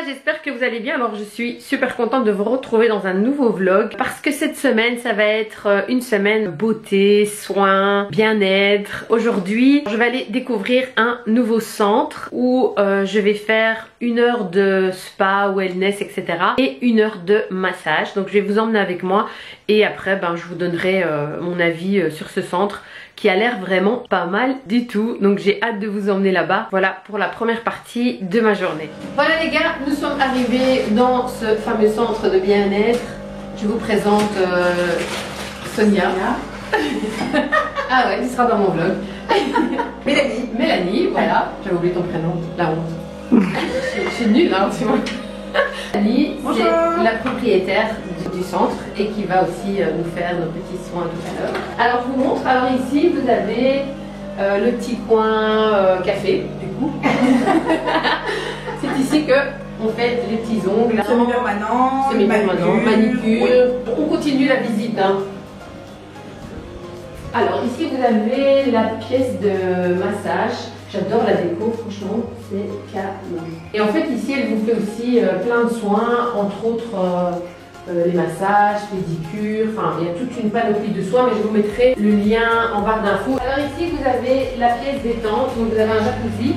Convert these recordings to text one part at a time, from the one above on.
j'espère que vous allez bien. Alors je suis super contente de vous retrouver dans un nouveau vlog parce que cette semaine ça va être une semaine beauté, soins, bien-être. Aujourd'hui je vais aller découvrir un nouveau centre où je vais faire 1 heure de spa, wellness, etc. et 1 heure de massage. Donc je vais vous emmener avec moi et après je vous donnerai mon avis sur ce centre qui a l'air vraiment pas mal du tout. Donc j'ai hâte de vous emmener là-bas. Voilà pour la première partie de ma journée. Voilà les gars, nous sommes arrivés dans ce fameux centre de bien-être. Je vous présente Sonia. Ah ouais, tu seras dans mon vlog. Mélanie, voilà. J'avais oublié ton prénom, la honte. Je suis nulle hein, tu vois. Mélanie, c'est la propriétaire du centre et qui va aussi nous faire nos petits soins tout à l'heure. Alors je vous montre, alors ici vous avez le petit coin café du coup. C'est ici que on fait les petits ongles. Semi-permanent, manicure. Oui. On continue la visite. Hein. Alors ici vous avez la pièce de massage. J'adore la déco, franchement, c'est canon. Et en fait, ici, elle vous fait aussi plein de soins, entre autres les massages, pédicures, enfin, il y a toute une panoplie de soins, mais je vous mettrai le lien en barre d'infos. Alors ici, vous avez la pièce détente, donc vous avez un jacuzzi.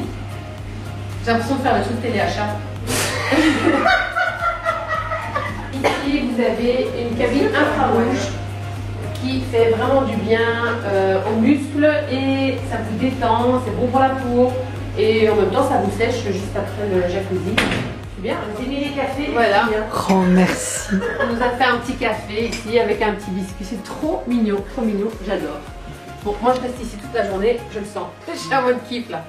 J'ai l'impression de faire le truc téléachat. Ici, vous avez une cabine infrarouge qui fait vraiment du bien aux muscles et ça vous détend, c'est bon pour la peau et en même temps ça vous sèche juste après le jacuzzi. C'est bien, un petit mini café. Voilà. Oh merci. On nous a fait un petit café ici avec un petit biscuit, c'est trop mignon, j'adore. Bon, moi je reste ici toute la journée, je le sens. J'ai un mode kiff là.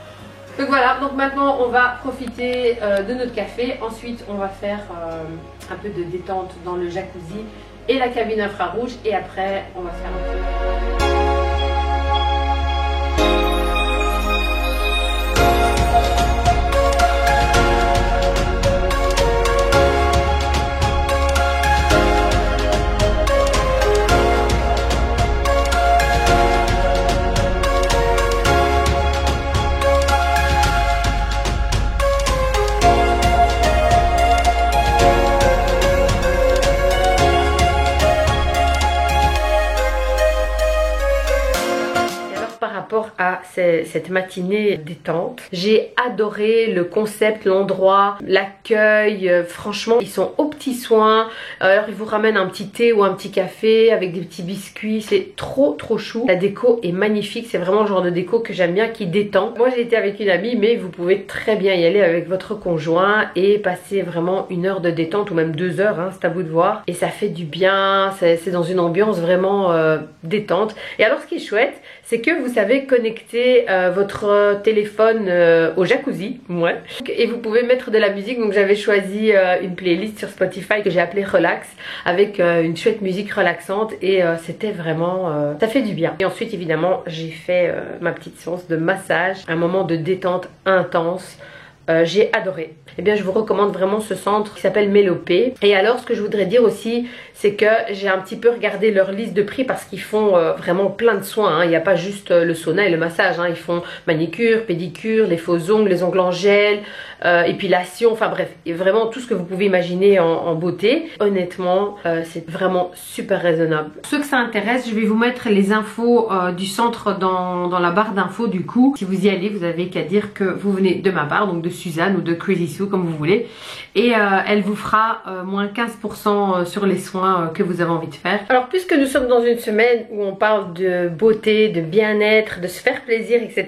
Donc voilà, donc maintenant on va profiter de notre café, ensuite on va faire un peu de détente dans le jacuzzi et la cabine infrarouge et après on va faire un peu. À cette matinée détente, j'ai adoré le concept, l'endroit, l'accueil. Franchement ils sont aux petits soins. Alors ils vous ramènent un petit thé ou un petit café avec des petits biscuits, c'est trop chou. La déco est magnifique, c'est vraiment le genre de déco que j'aime bien, qui détend. Moi j'ai été avec une amie, mais vous pouvez très bien y aller avec votre conjoint et passer vraiment 1 heure de détente ou même 2 heures, hein, c'est à vous de voir, et ça fait du bien. C'est dans une ambiance vraiment détente. Et alors ce qui est chouette, c'est que vous savez connecter votre téléphone au jacuzzi, ouais. Et vous pouvez mettre de la musique. Donc j'avais choisi une playlist sur Spotify que j'ai appelée Relax, avec une chouette musique relaxante et c'était vraiment ça fait du bien. Et ensuite évidemment j'ai fait ma petite séance de massage, un moment de détente intense. J'ai adoré. Eh bien je vous recommande vraiment ce centre qui s'appelle Mélopée. Et alors ce que je voudrais dire aussi, c'est que j'ai un petit peu regardé leur liste de prix parce qu'ils font vraiment plein de soins, hein. Il n'y a pas juste le sauna et le massage, hein. Ils font manicure, pédicure, les faux ongles, les ongles en gel, épilation, enfin bref, et vraiment tout ce que vous pouvez imaginer en beauté. Honnêtement c'est vraiment super raisonnable. Pour ceux que ça intéresse, je vais vous mettre les infos du centre dans la barre d'infos du coup. Si vous y allez, vous avez qu'à dire que vous venez de ma part, donc de Suzanne ou de Crazy Sue comme vous voulez, et elle vous fera moins 15% sur les soins que vous avez envie de faire. Alors puisque nous sommes dans une semaine où on parle de beauté, de bien-être, de se faire plaisir, etc.,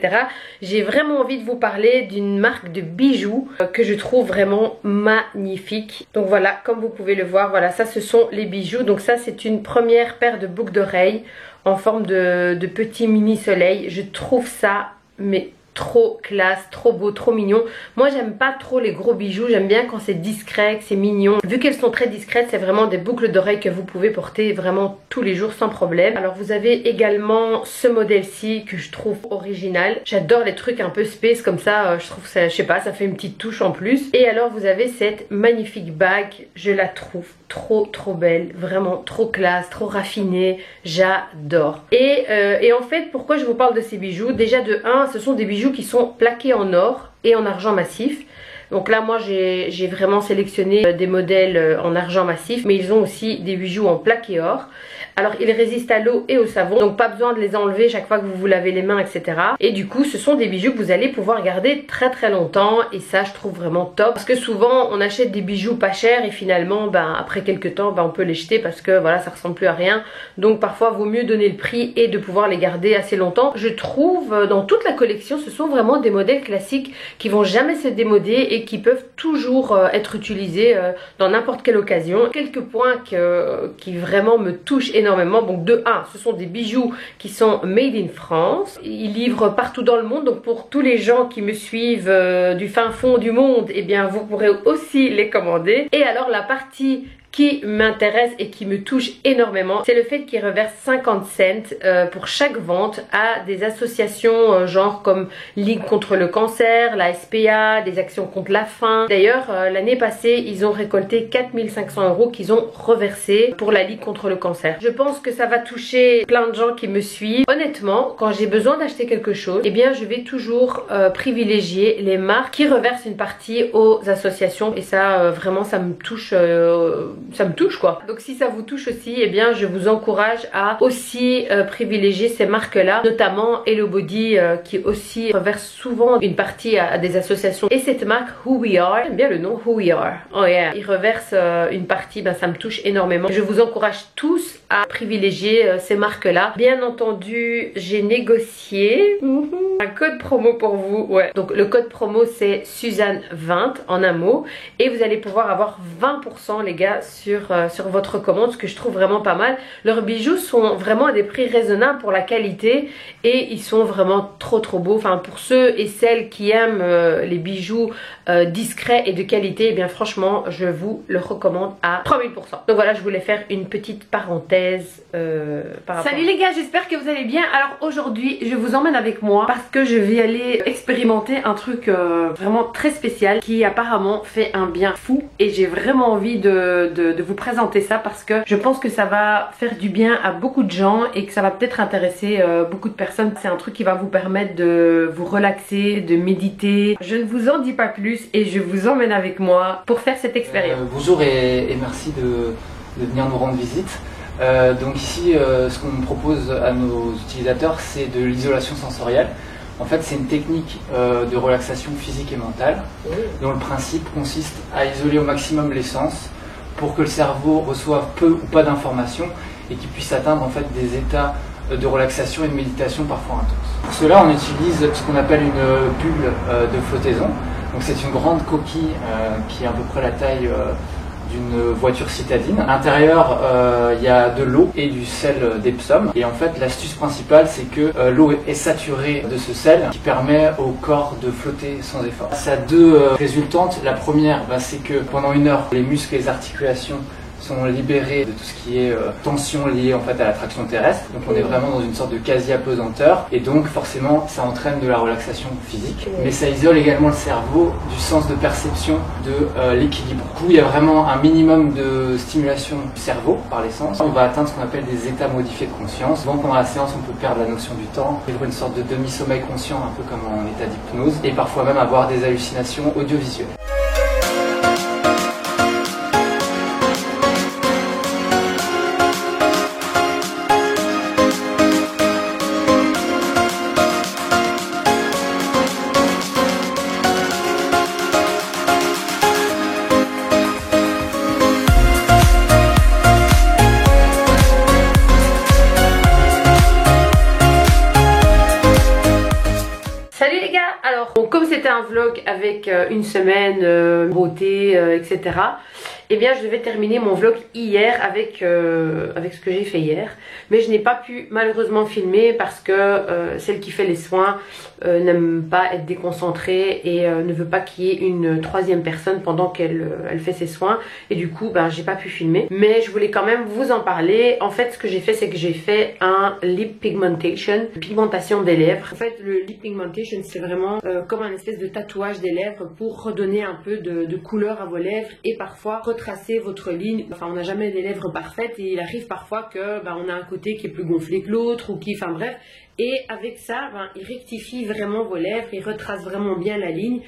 j'ai vraiment envie de vous parler d'une marque de bijoux que je trouve vraiment magnifique. Donc voilà, comme vous pouvez le voir, voilà, ça ce sont les bijoux. Donc ça c'est une première paire de boucles d'oreilles en forme de petits mini soleil. Je trouve ça mais trop classe, trop beau, trop mignon. Moi j'aime pas trop les gros bijoux, j'aime bien quand c'est discret, que c'est mignon. Vu qu'elles sont très discrètes, c'est vraiment des boucles d'oreilles que vous pouvez porter vraiment tous les jours sans problème. Alors vous avez également ce modèle-ci que je trouve original. J'adore les trucs un peu space comme ça, je trouve ça, je sais pas, ça fait une petite touche en plus. Et alors vous avez cette magnifique bague, je la trouve trop belle, vraiment trop classe, trop raffinée, j'adore. Et en fait pourquoi je vous parle de ces bijoux? Déjà de 1, ce sont des bijoux qui sont plaqués en or et en argent massif. Donc là moi j'ai vraiment sélectionné des modèles en argent massif, mais ils ont aussi des bijoux en plaqué or. Alors ils résistent à l'eau et au savon, donc pas besoin de les enlever chaque fois que vous vous lavez les mains, etc. Et du coup ce sont des bijoux que vous allez pouvoir garder très longtemps, et ça je trouve vraiment top. Parce que souvent on achète des bijoux pas chers et finalement après quelques temps on peut les jeter parce que voilà, ça ressemble plus à rien. Donc parfois vaut mieux donner le prix et de pouvoir les garder assez longtemps. Je trouve dans toute la collection ce sont vraiment des modèles classiques qui vont jamais se démoder et qui peuvent toujours être utilisés dans n'importe quelle occasion. Quelques points qui vraiment me touchent énormément. Donc de 1, ce sont des bijoux qui sont made in France. Ils livrent partout dans le monde, donc pour tous les gens qui me suivent du fin fond du monde, eh bien vous pourrez aussi les commander. Et alors la partie qui m'intéresse et qui me touche énormément, c'est le fait qu'ils reversent 50 cents pour chaque vente à des associations genre comme Ligue contre le cancer, la SPA, des actions contre la faim. D'ailleurs l'année passée ils ont récolté 4500 € qu'ils ont reversés pour la Ligue contre le cancer. Je pense que ça va toucher plein de gens qui me suivent. Honnêtement, quand j'ai besoin d'acheter quelque chose, eh bien je vais toujours privilégier les marques qui reversent une partie aux associations, et ça vraiment ça me touche quoi. Donc si ça vous touche aussi, eh bien je vous encourage à aussi privilégier ces marques là, notamment Hello Body qui aussi reverse souvent une partie à des associations. Et cette marque Who We Are, j'aime bien le nom Who We Are, oh yeah, ils reversent une partie, ça me touche énormément. Je vous encourage tous à privilégier ces marques là. Bien entendu j'ai négocié un code promo pour vous, ouais. Donc le code promo c'est Suzanne20 en un mot, et vous allez pouvoir avoir 20% les gars sur votre commande, ce que je trouve vraiment pas mal. Leurs bijoux sont vraiment à des prix raisonnables pour la qualité, et ils sont vraiment trop beaux. Enfin pour ceux et celles qui aiment les bijoux discrets et de qualité, et bien franchement je vous le recommande à 3000%. Donc voilà, je voulais faire une petite parenthèse par rapport. Salut les gars, j'espère que vous allez bien. Alors aujourd'hui je vous emmène avec moi parce que je vais aller expérimenter un truc vraiment très spécial qui apparemment fait un bien fou, et j'ai vraiment envie de vous présenter ça parce que je pense que ça va faire du bien à beaucoup de gens et que ça va peut-être intéresser beaucoup de personnes. C'est un truc qui va vous permettre de vous relaxer, de méditer. Je ne vous en dis pas plus et je vous emmène avec moi pour faire cette expérience. Bonjour et merci de venir nous rendre visite. Donc ici ce qu'on propose à nos utilisateurs, c'est de l'isolation sensorielle. En fait c'est une technique de relaxation physique et mentale dont le principe consiste à isoler au maximum les sens pour que le cerveau reçoive peu ou pas d'informations et qu'il puisse atteindre en fait des états de relaxation et de méditation parfois intenses. Pour cela on utilise ce qu'on appelle une bulle de flottaison. Donc c'est une grande coquille qui est à peu près la taille d'une voiture citadine. À l'intérieur, il y a de l'eau et du sel d'Epsom. Et en fait, l'astuce principale, c'est que l'eau est saturée de ce sel qui permet au corps de flotter sans effort. Ça a deux résultantes. La première, c'est que pendant 1 heure, les muscles et les articulations sont libérés de tout ce qui est tension liée en fait à l'attraction terrestre. Donc on est vraiment dans une sorte de quasi-apesanteur et donc forcément ça entraîne de la relaxation physique. Mais ça isole également le cerveau du sens de perception de l'équilibre. Du coup il y a vraiment un minimum de stimulation du cerveau par les sens. On va atteindre ce qu'on appelle des états modifiés de conscience. Donc pendant la séance on peut perdre la notion du temps, vivre une sorte de demi-sommeil conscient un peu comme en état d'hypnose et parfois même avoir des hallucinations audiovisuelles. Comme c'était un vlog avec une semaine beauté, etc. Eh bien je devais terminer mon vlog hier avec ce que j'ai fait hier. Mais je n'ai pas pu malheureusement filmer parce que celle qui fait les soins n'aime pas être déconcentrée et ne veut pas qu'il y ait une troisième personne pendant qu'elle fait ses soins. Et du coup j'ai pas pu filmer. Mais je voulais quand même vous en parler. En fait ce que j'ai fait, c'est que j'ai fait un lip pigmentation, pigmentation des lèvres. En fait le lip pigmentation c'est vraiment comme un espèce de tatouage des lèvres pour redonner un peu de couleur à vos lèvres et parfois retracer votre ligne. Enfin on n'a jamais des lèvres parfaites et il arrive parfois que on a un côté qui est plus gonflé que l'autre ou qui, enfin bref. Et avec ça il rectifie vraiment vos lèvres, il retrace vraiment bien la ligne.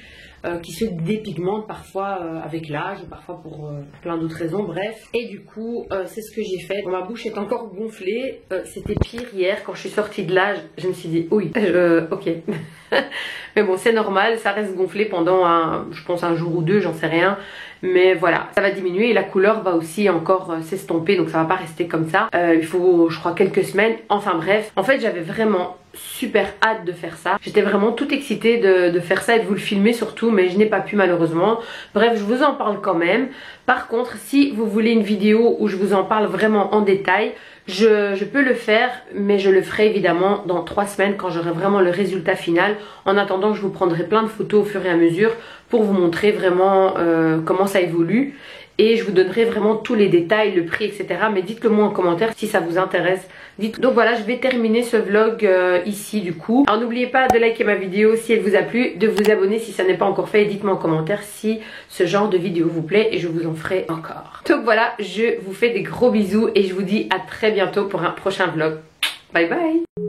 qui se dépigmentent parfois avec l'âge, parfois pour plein d'autres raisons, bref. Et du coup, c'est ce que j'ai fait. Bon, ma bouche est encore gonflée. C'était pire hier quand je suis sortie de l'âge. Je me suis dit, oui, ok. Mais bon, c'est normal, ça reste gonflé pendant je pense un jour ou deux, j'en sais rien. Mais voilà, ça va diminuer et la couleur va aussi encore s'estomper, donc ça va pas rester comme ça. Il faut, je crois, quelques semaines. Enfin bref, en fait, j'avais vraiment super hâte de faire ça. J'étais vraiment toute excitée de faire ça et de vous le filmer surtout, mais je n'ai pas pu malheureusement. Bref, je vous en parle quand même. Par contre, si vous voulez une vidéo où je vous en parle vraiment en détail, je peux le faire, mais je le ferai évidemment dans 3 semaines quand j'aurai vraiment le résultat final. En attendant, je vous prendrai plein de photos au fur et à mesure pour vous montrer vraiment comment ça évolue. Et je vous donnerai vraiment tous les détails, le prix, etc. Mais dites-le moi en commentaire si ça vous intéresse. Donc voilà, je vais terminer ce vlog ici du coup. Alors n'oubliez pas de liker ma vidéo si elle vous a plu, de vous abonner si ça n'est pas encore fait. Et dites-moi en commentaire si ce genre de vidéo vous plaît et je vous en ferai encore. Donc voilà, je vous fais des gros bisous et je vous dis à très bientôt pour un prochain vlog. Bye bye!